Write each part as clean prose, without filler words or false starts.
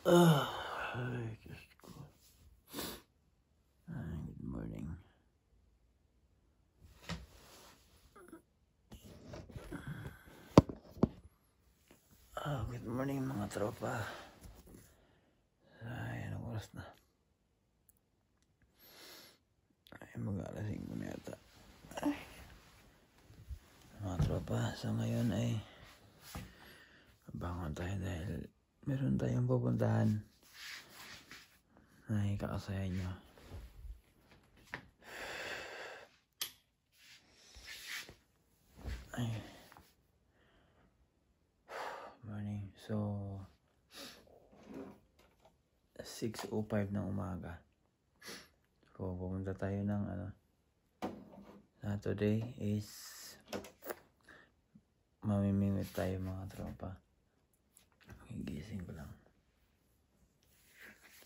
Ay, Diyos ko. Good morning. Good morning mga tropa. Ay, anong oras na? Ay, mag-alas 5 na yata. Ay. Mga tropa, sa ngayon ay bangon tayo dahil meron tayong pupuntahan na ikakasaya nyo. Ay. Morning. So 6:05 ng umaga. So pupunta tayo ng Saturday is mamimingwit tayo mga tropa. Gising ko lang.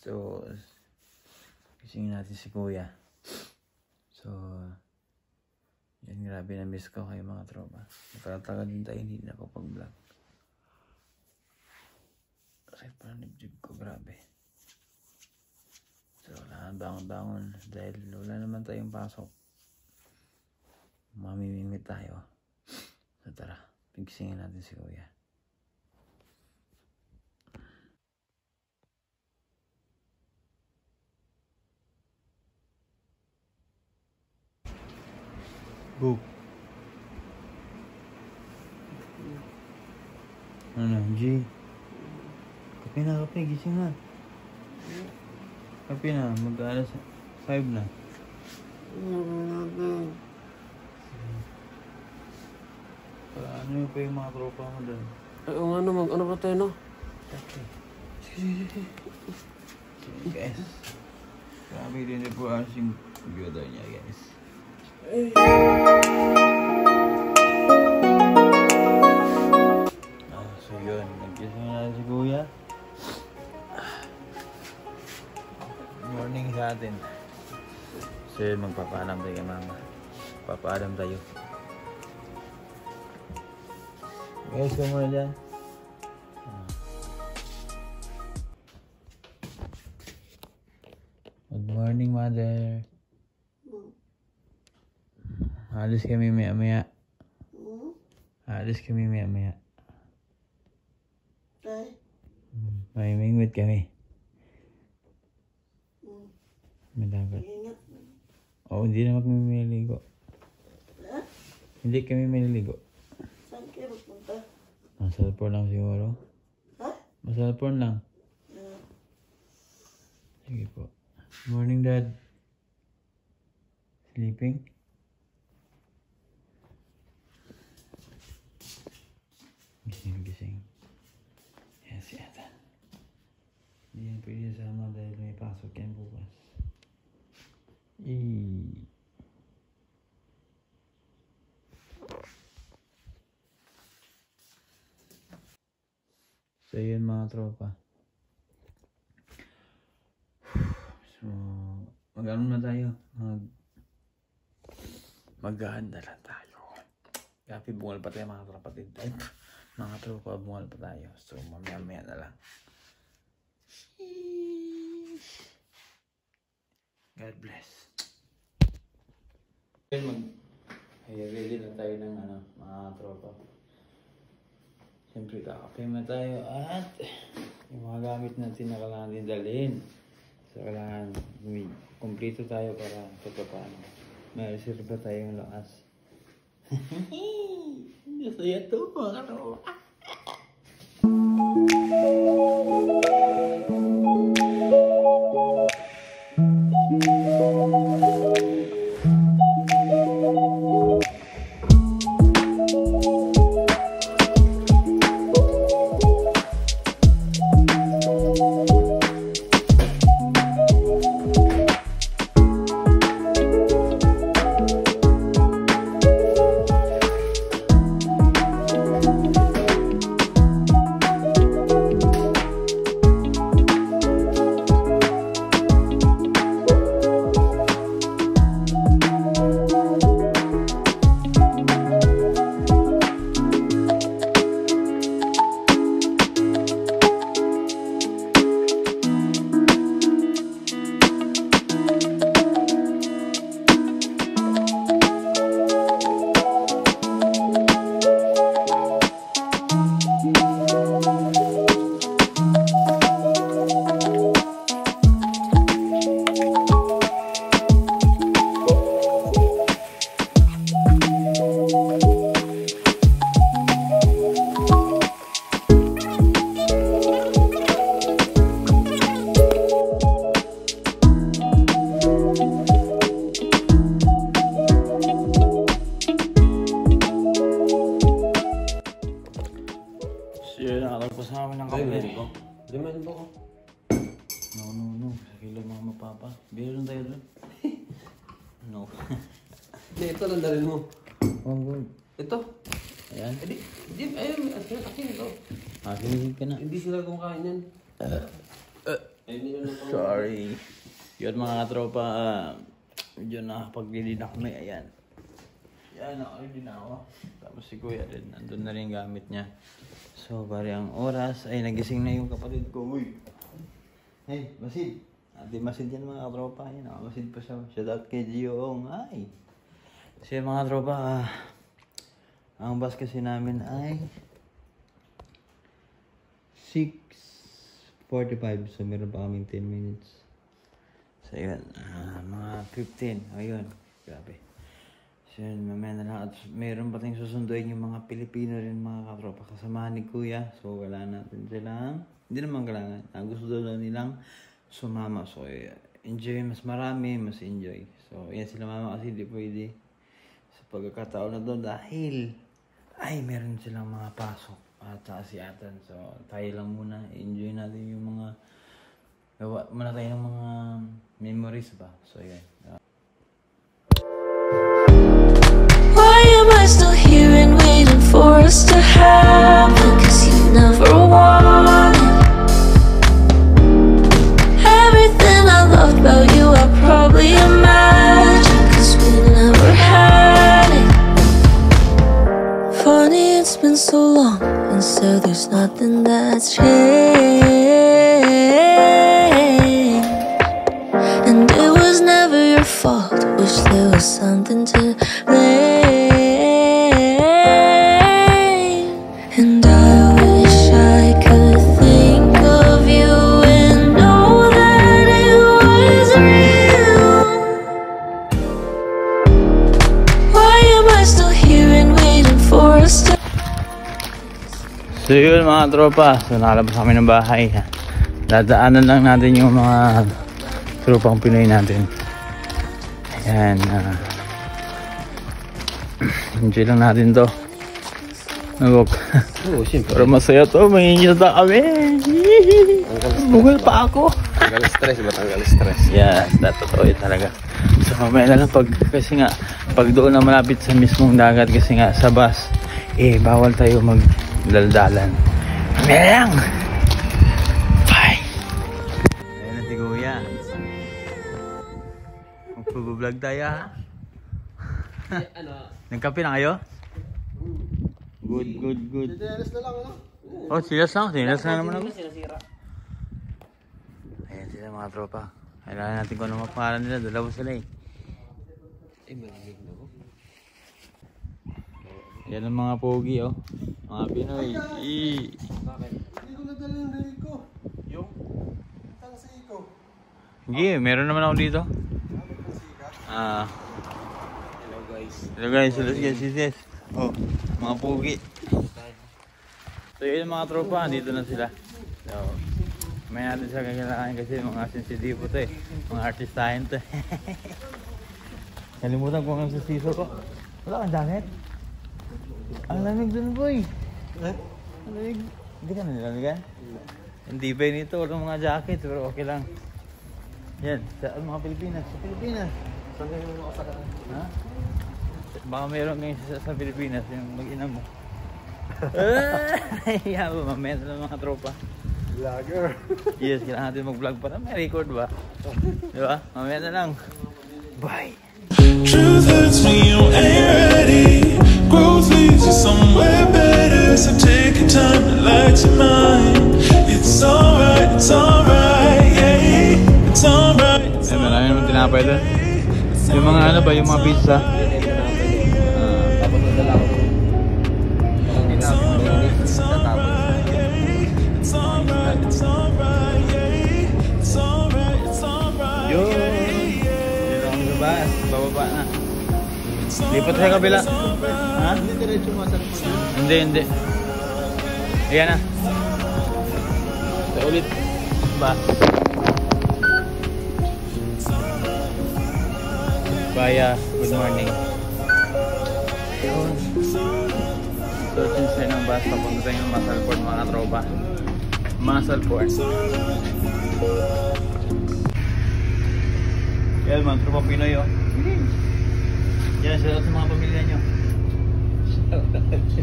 So gisingin natin si kuya. So yan, grabe na miss ko kayo mga tropa. Matagal din tayo hindi nakapag-vlog. Kasi parang nibjib ko, grabe. So wala bangon dahil wala naman tayong pasok. Mamimingwit tayo. So tara, pigisingin natin si kuya. Boop. Ano, G? Kape na, gising na. Kape na, mag-alas 5 na. Ano pa yung mga tropa mo doon? Ay, ano ba tayo, no? Okay. Sige. Guys. Grabe din po yung computer niya, guys. So yun, nag-gising na si kuya. Morning sa atin. So yun, magpapaalam tayo kay mama. Papaalam tayo. Guys, kung muna dyan. Good morning, mother. Alis kami maya-maya. Alis kami maya-maya. May mingwit kami. May dagat. Oo, hindi naman kami maliligo. Hindi kami maliligo. Saan kayo magpunta? Masalpon lang siguro. Ha? Masalpon lang. Sige po. Morning, Dad. Sleeping? Gising. Yes, yata. Hindi yan pwede sama dahil may pasok yan bukas. So yun mga tropa. So mag-ano na tayo? Maghahanda na tayo. Kapi bungal pa tayo mga tropa. Mga tropa, bungal pa tayo. So mamaya-maya na lang. God bless. Ready na tayo ng mga tropa. Siyempre kakape na tayo at yung mga gamit natin na kailangan din dalhin. So kailangan kumpleto tayo para paano. May reserva tayong lakas. Masaya to mga tropa. Hindi, ito lang dalhin mo. Oh, good. Ito. Ayan. Ayun, akin ito. Kinig ka na. Hindi sila kumakain yan. Ayun nila lang. Sorry. Yun mga katropa, medyo nakapag-lead ako na ayan. Yan, nakapag na ako. Tapos si Kuya din, nandun na rin gamit niya. So, bari ang oras, ay nagising na yung kapatid ko. Uy! Hey, Masid! Ate Masid yan mga katropa. Yan, Masid pa siya. Shout out kay Gio. Ay! Kasi mga katropa, ang bus kasi namin ay 6:45. So, meron pa kaming 10 minutes. So, yun. Mga 15. Ayun. Grabe. So, yun. Mamaya na lang. At meron pa tayong susunduin yung mga Pilipino rin, mga katropa. Kasamahan ni Kuya. So, wala natin silang. Hindi naman kailangan. Gusto daw nilang sumama. So, enjoy. Mas marami. Mas enjoy. So, yan sila mama kasi hindi pwede sa pagkakataon na doon dahil ay meron silang mga pasok at si Atan. So, tayo lang muna. Enjoy natin yung mga gawa muna tayo ng mga memories ba. So, yan. Why am I still here and waiting for us to happen? 'Cause you never wanted everything I loved about you. I probably imagined, 'cause we never had it. Funny, it's been so long, and so there's nothing that's changed. And it was never your fault. Wish there was something to blame. And I wish I could think of you and know that it was real. Why am I still here and waiting for us to? So yun mga tropa. So nakalabas kami ng bahay. Dadaanan lang natin yung mga tropang Pinoy natin. Ayan. Enjoy lang natin to. Nagok. Oo, siyempre. Pero masaya to. Manginginis na kami. Bugal pa ako. Tanggal stress ba? Tanggal stress. Yes, totoo yun talaga. So mamaya na lang kasi nga pag doon na malapit sa mismong dagat kasi nga sa bus bawal tayo magdaldalan. Mamaya lang. Bye. Ayan na si Kuya. Magpo-vlog tayo ha. Nagkape na kayo? Good. Sinelas na lang, ano? Oh, silas lang naman ako. Ayan sila mga tropa. Kailangan natin kung ano mapangalan nila. Dalawa sila Malamig na ako. Yan ang mga pogi mga Pinoy. Bakit? Hindi ko nadala yung reel ko. Yung? Tang sa iko. Sige, meron naman ako dito. Hello guys. Hello guys, oh, mga pogi. So yun mga tropa, dito na sila. So, may natin sila kakailangan kasi mga sensitibo to mga artistahin to. Kalimutan ko ang sasiso ko. Wala kang jacket? Ang lamig dun boy. Ang lamig. Hindi ka nalamigan? Hindi ba nito, walang mga jacket pero okay lang. Yan, sa mga Pilipinas. Sa Pilipinas. Saan kayo mga kasalanan? Ha? Baka mayroon ngayon sa Pilipinas yung mag-ina mo. Ay, mamaya na lang mga tropa. Vlogger. Yes, kailangan natin mag-vlog para may record ba? Diba? Mamaya na lang. Bye! Truth hurts when you ain't ready. Growth leads you somewhere better. So take your time, relax your mind. It's alright, yeah. It's alright. Eh, marami naman tinapay doon. Yung mga ano ba, yung mga pizza. Tapos nadala ko. Hindi na, hindi tatapos. It's alright, yeah. It's alright, Yun! Dito kami sa bus. Bababa na. Lipat sa kabila. Ha? Hindi diretso mo sa likod yun. Hindi. Ayan na. So, ulit. Bus. Baya, good morning. Ayun. So, since ng bus, papunta tayo ng Masalport mga tropa. Masalport. Yan, mga tropa Pinoy Yan, shout out sa mga pamilya nyo.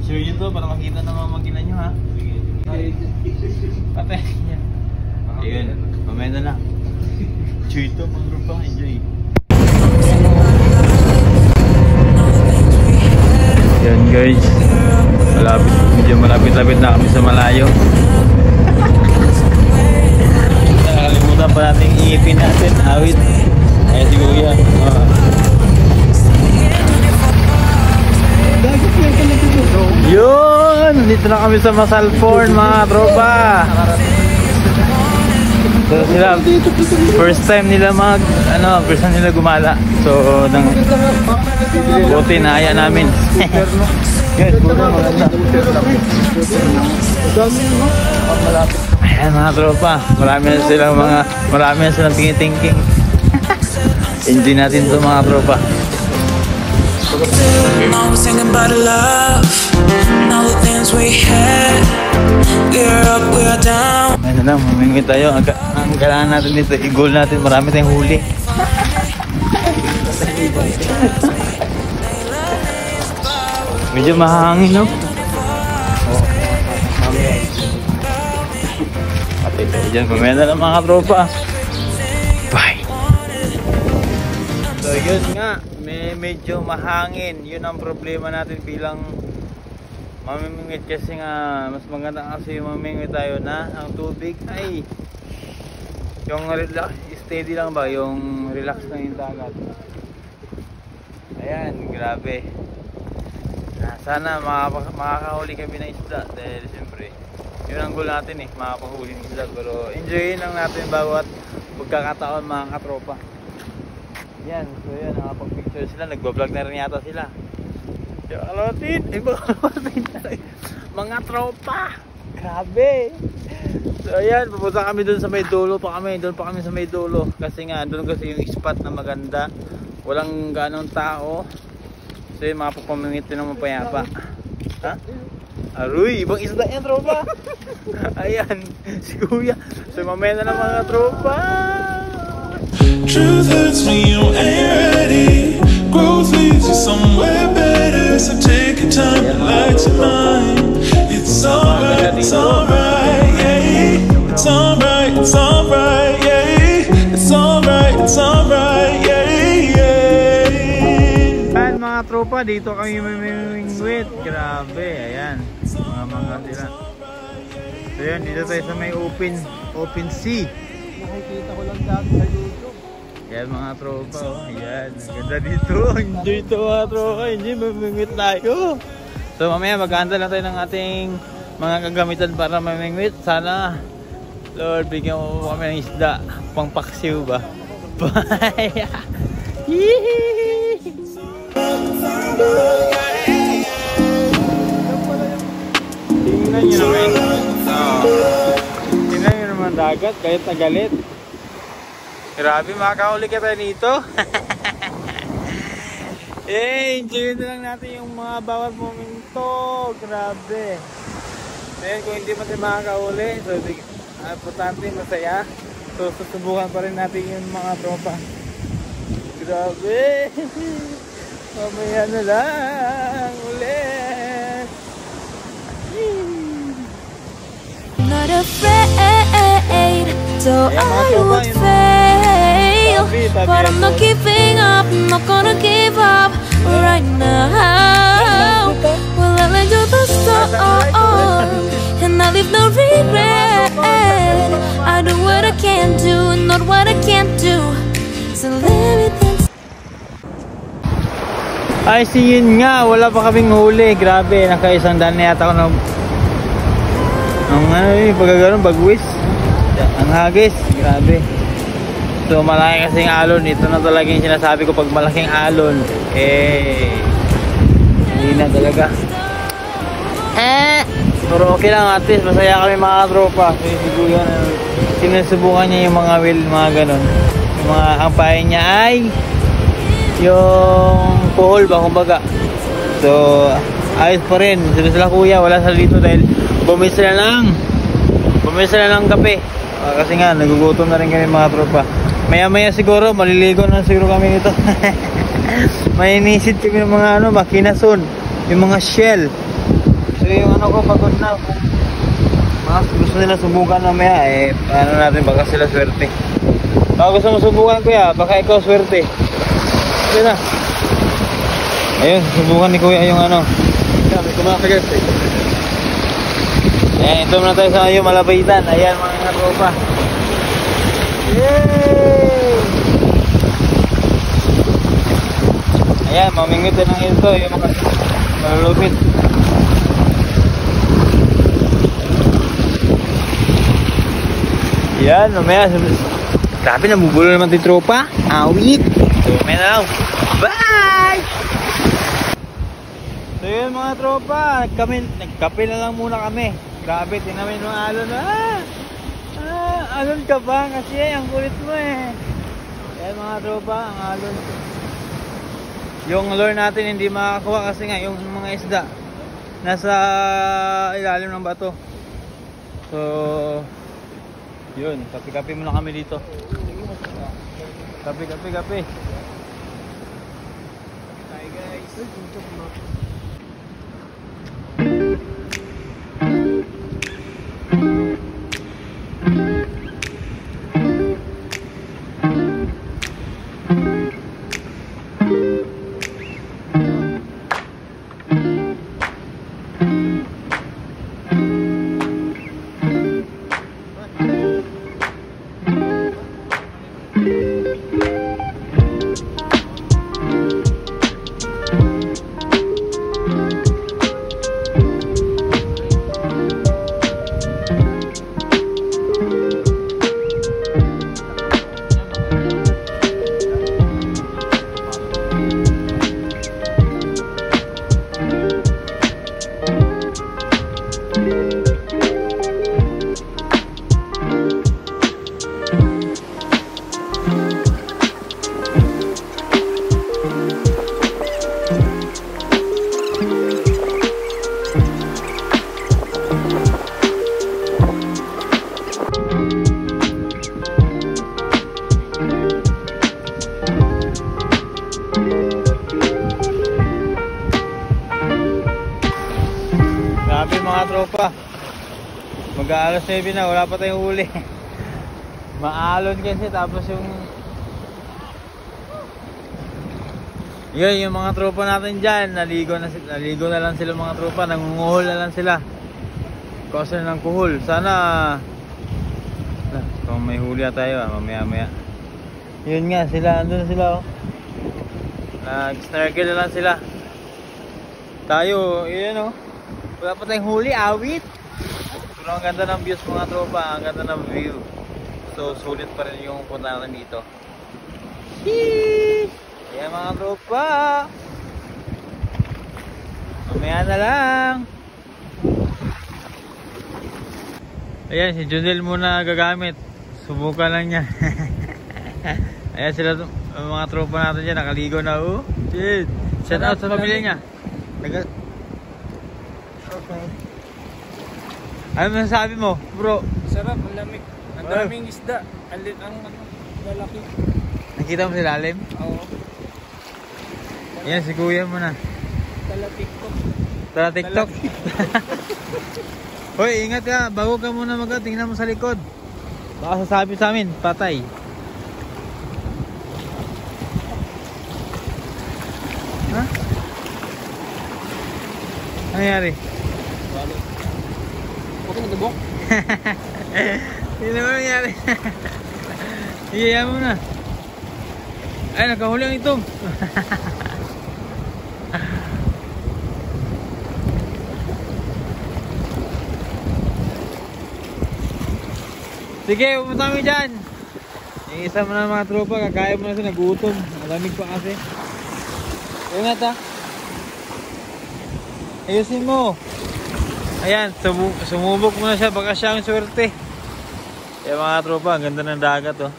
Share nyo to para makita ng mga magina nyo ha. Pate. Ayun, mamaya na lang. Enjoy to mga grupa, enjoy. Yan guys, medyo malapit-lapit na kami sa malayo. Nakalimutan pa natin iipin natin, awit. Ayan si Kuya. Yun! Dito na kami sa Masalporn mga tropa. So sila, first time nila gumala. So buti na aya namin. Good, puro maganda. Ayan mga tropa, marami na silang thinking. Enjoy natin ito mga tropa. I was thinking about the love and all the things we had. We're up, we're down. Ayun na lang, mamingwit tayo. Ang kailangan natin dito, i-goal natin. Marami tayong huli. Medyo mahangin, no? Kapit tayo dyan. Pamaya na lang mga tropa. Bye! So yun nga, medyo mahangin. Yun ang problema natin bilang mamimingwit kasi nga mas maganda kasi mamimingwit tayo na ang tubig ay yung relax, steady lang ba, yung relax na yung dagat. Ayan, grabe. Sana makakahuli kami ng isda dahil siyempre yun ang goal natin makakahuli ng isda, pero enjoyin lang natin bawat pagkakataon mga katropa. Yan, so yan, nakapag-picture sila, nagbablog na rin yata sila. Mga tropa, grabe. So ayan, pupunta kami dun sa may dulo pa kami, doon pa kami sa may dulo kasi nga doon kasi yung spot na maganda, walang ganong tao. So yun, makapagpamingit din ng mapayapa. Ha? Aruy, ibang isda yan tropa. Ayan, si Kuya. So mamaya na lang mga tropa. Truth hurts when you ain't ready. Growth leads you somewhere better. So take your time, relax your mind. It's alright, yeah. It's alright, yeah. It's alright, yeah. Ayan mga tropa, dito kami mamimingwit. Grabe, ayan. Mga sila. So yan, dito tayo sa may open sea. Nakikita ko lang dati sa YouTube. Yan mga tropa, oh. Ayan, ganda dito. Enjoy ito mga tropa, enjoy, mamimingwit tayo. So mamaya mag-aantay lang tayo ng ating mga kagamitan para mamimingwit. Sana Lord, bigyan mo kami ng isda, pang paksiw ba? Bye! Tingnan nyo naman. Tingnan nyo naman dagat, galit na galit. Grabe, makakahuli ka tayo nito. Enjoy na lang natin yung mga bawat momento. Grabe. Then kung hindi pa tayo makakahuli, so importante, masaya. So susubukan pa rin natin yung mga tropa. Grabe. Mamaya na lang ulit. Not afraid, so I would fail. But I'm not giving up, I'm not gonna give up right now. Well, I let you the storm, and I leave no regret. I do what I can do, not what I can't do. So let me think. Ay, yun nga, wala pa kaming huli. Grabe, naka-100 na yata ako ng pagkaganon, bagwis. Ang hagis, grabe. So malaki kasing alon. Ito na talaga yung sinasabi ko, pag malaking alon hindi na talaga. Pero okay lang, at least masaya kami mga tropa. Siguro sinusubukan niya yung mga wheel, mga ganon. Yung mga ampahin niya ay yung puhol ba, kumbaga. So ayos pa rin. Sila kuya, wala sa dito dahil bumili sila ng kape. Kasi nga nagugutom na rin kami mga tropa. Maya-maya siguro, maliligo na siguro kami nito. May inisid kami ng mga ano, makinason. Yung mga shell. So yung ano ko, pagod na. Mga gusto nila subukan mamaya, eh, ano natin, baka sila swerte. Baka gusto mo subukan kuya, baka ikaw swerte. Ayun na. Ayun, subukan ni kuya yung ano. Kami kumakagas eh. Ayan, ito muna tayo sa yung Malabayitan. Ayan mga tropa. Yay! Ayan, mamingwit din ang ito. Yung mga malulupit. Ayan, mamaya. Grabe, nabubulo naman yung tropa. Awit. So, mamaya na lang. Bye! So yun mga tropa, nagkape na lang muna kami. Grabe, tinamin mo alon. Alon ka ba? Kasi ang kulit mo eh. Yan mga tropa, ang alon. Yung lure natin hindi makakuha kasi nga yung mga isda nasa ilalim ng bato. So yun, kape-kape muna kami dito. Kape. Hi guys. Mga tropa, mag-aalas 7 na, wala pa tayong huli. Maalon kasi, tapos yung mga tropa natin dyan, naligo na lang sila mga tropa, nangunguhol na lang sila. Kasi ng kuhol. Sana kung may huli tayo, mamaya. Yun nga, sila, andun na sila oh. Nag-snarkel na lang sila. Tayo, yun oh. Wala pa tayong huli, awit. Pero ang ganda ng views mga tropa, ang ganda ng view. So sulit pa rin yung punta natin dito. Sheesh! Ayan mga tropa. Mamaya na lang. Ayan, si Junel muna gagamit. Subukan lang niya. Ayan sila, mga tropa natin dyan, nakaligo na oh. Shit. Shout out sa pamilya niya. Ano masasabi mo, bro? Sarap, ang lamig. Ang daming isda. Ang lalaki. Nakita mo si lalim? Oo. Yan, si kuya mo na. Tala TikTok. Hoy, ingat ka. Bago ka muna tingnan mo sa likod. Baka sasabi sa amin, patay. Ha? Ano nangyari? Okay, nagabok. Hindi naman nangyari. Iyaya mo na. Ay, nakahuli ang itom. Sige, pumunta kami dyan. Yung isa mo na mga tropa, kakaya mo na siya, nagutom. Malamig pa kasi. Ingat ha. Ayusin mo. Ayan, sumubok muna siya, baka siya ang swerte. Kaya mga tropa, ang ganda ng dagat oh.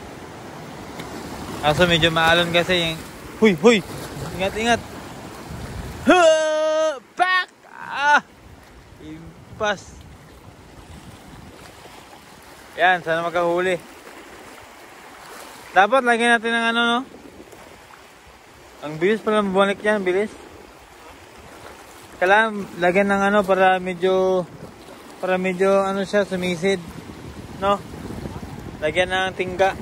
Kaso medyo maalon kasi yung... Huy! Ingat! Back! Impas. Yan, sana makahuli. Dapat lagyan natin ng ano, no? Ang bilis pala bumalik yan, bilis. Kailangan lagyan ng ano para medyo ano siya, sumisid. No? Lagyan ng tingga.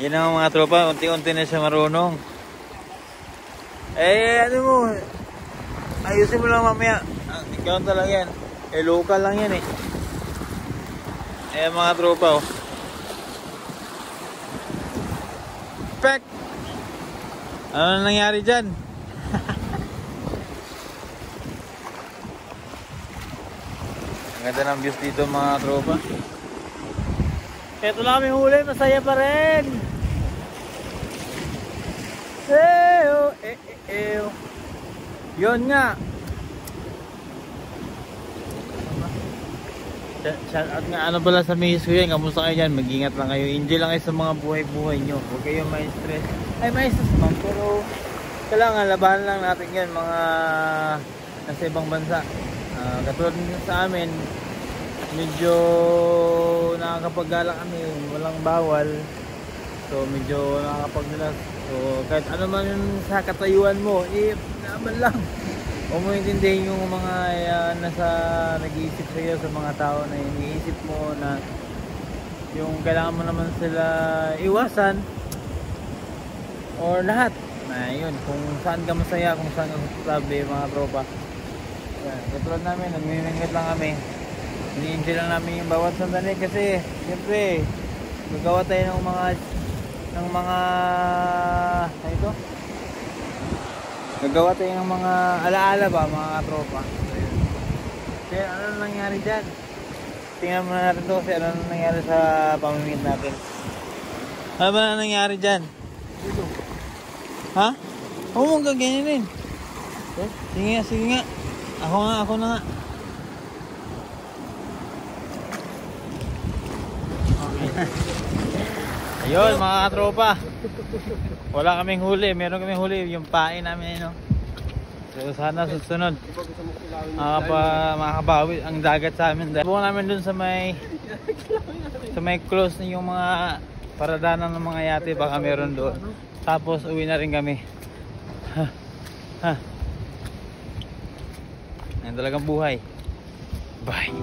Yan ang mga tropa, unti-unti na siya marunong. Ano mo, ayusin mo lang mamaya. Ikaw talaga yan. Local lang yan mga tropa, oh. Pek! Ano nangyari dyan? Ang ganda ng views dito mga tropa. Ito lang kami huli, masaya pa rin. Yun nga. Shout out nga ano pala sa misis ko yan. Kamusta kayo dyan? Mag-ingat lang kayo. Enjoy lang kayo sa mga buhay-buhay nyo. Huwag kayo may stress. Ay may stress man. Pero kailangan labanan lang natin yan mga nasa ibang bansa. Katulad nyo sa amin, medyo nakakapag-gala kami. Walang bawal. So medyo nakakapag-nilas. So kahit ano man sa katayuan mo, naman lang. Huwag mo intindihin yung mga nasa nag-iisip sa'yo sa mga tao na iniisip mo na yung kailangan mo naman sila iwasan or lahat na yun, kung saan ka masaya, kung saan ka sabi mga tropa. Katulad namin, nagmimingit lang kami, ini-enjoy lang namin yung bawat sandali kasi siyempre gagawa tayo ng mga ito, gagawa tayo ng mga alaala ba mga tropa. Kaya ano nangyari dyan? Tingnan muna natin to kasi ano nangyari sa pamimigit natin. Ano ba nangyari dyan? Dito. Ha? Huwag mong gaganyanin. Sige nga. Ako na nga. Ayun mga tropa. Wala kaming huli, meron kaming huli yung pain namin So sana susunod makabawi ang dagat sa amin. Bukan namin dun sa may close na yung mga paradanan ng mga yate, baka meron doon. Tapos uwi na rin kami. Yan talagang buhay. Bye.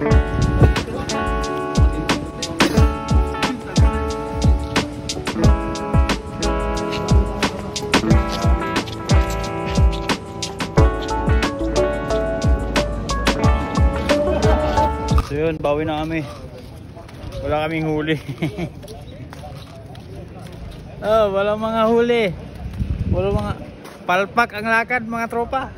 So yun, bawi na kami. Wala kaming huli. Walang mga huli. Walang mga palpak ang lakad mga tropa.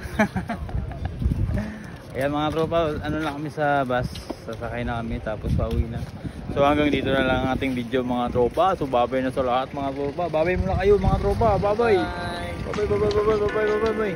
Kaya mga tropa, ano lang kami sa bus. Sasakay na kami tapos pauwi na. So hanggang dito na lang ang ating video mga tropa. So babay na sa lahat mga tropa. Babay muna kayo mga tropa. Babay. Bye. Bye.